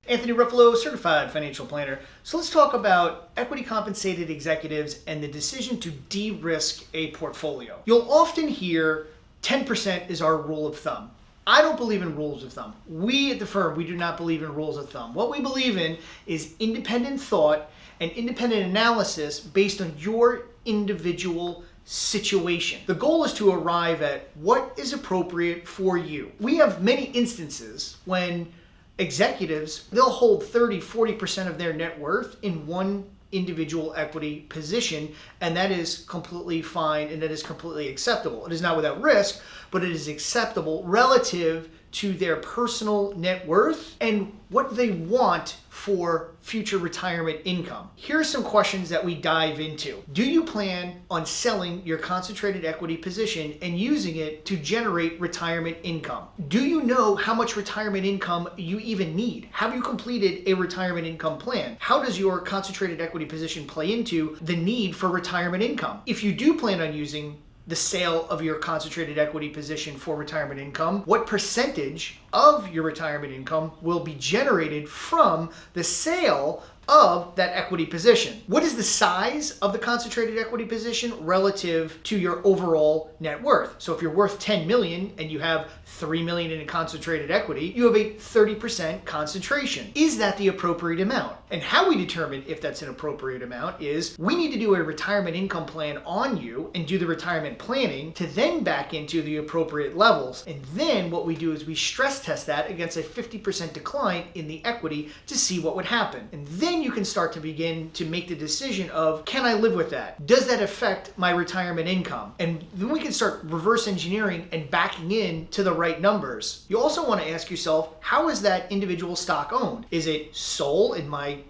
Anthony Ruffalo, Certified Financial Planner. So let's talk about equity compensated executives and the decision to de-risk a portfolio. You'll often hear 10% is our rule of thumb. I don't believe in rules of thumb. We at the firm, we do not believe in rules of thumb. What we believe in is independent thought and independent analysis based on your individual situation. The goal is to arrive at what is appropriate for you. We have many instances when executives, they'll hold 30-40% of their net worth in one individual equity position, and that is completely fine and that is completely acceptable. It is not without risk, but it is acceptable relative to their personal net worth and what they want for future retirement income. Here are some questions that we dive into. Do you plan on selling your concentrated equity position and using it to generate retirement income? Do you know how much retirement income you even need? Have you completed a retirement income plan? How does your concentrated equity position play into the need for retirement income? If you do plan on using the sale of your concentrated equity position for retirement income, what percentage of your retirement income will be generated from the sale of that equity position? What is the size of the concentrated equity position relative to your overall net worth? So if you're worth 10 million and you have 3 million in concentrated equity, you have a 30% concentration. Is that the appropriate amount? And how we determine if that's an appropriate amount is we need to do a retirement income plan on you and do the retirement planning to then back into the appropriate levels. And then what we do is we stress test that against a 50% decline in the equity to see what would happen. And then you can start to begin to make the decision of, can I live with that? Does that affect my retirement income? And then we can start reverse engineering and backing in to the right numbers. You also want to ask yourself, how is that individual stock owned? Is it sole in my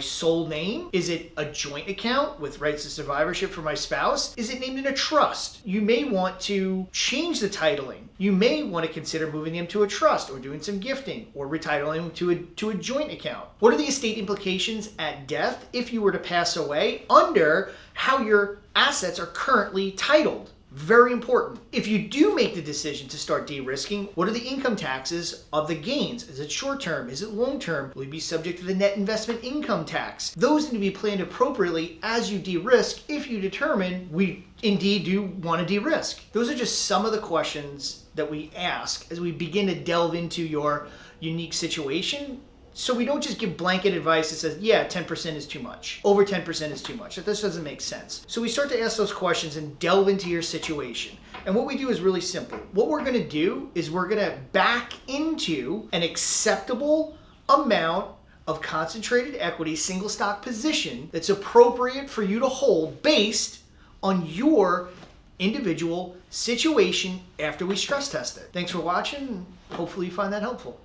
sole name? Is it a joint account with rights to survivorship for my spouse? Is it named in a trust? You may want to change the titling. You may want to consider moving them to a trust or doing some gifting or retitling them to a joint account. What are the estate implications at death if you were to pass away under how your assets are currently titled? Very important. If you do make the decision to start de-risking, what are the income taxes of the gains? Is it short-term? Is it long-term? Will you be subject to the net investment income tax? Those need to be planned appropriately as you de-risk if you determine we indeed do want to de-risk. Those are just some of the questions that we ask as we begin to delve into your unique situation. So we don't just give blanket advice that says, yeah, 10% is too much. Over 10% is too much. This doesn't make sense. So we start to ask those questions and delve into your situation. And what we do is really simple. What we're going to do is we're going to back into an acceptable amount of concentrated equity, single stock position that's appropriate for you to hold based on your individual situation after we stress test it. Thanks for watching. Hopefully you find that helpful.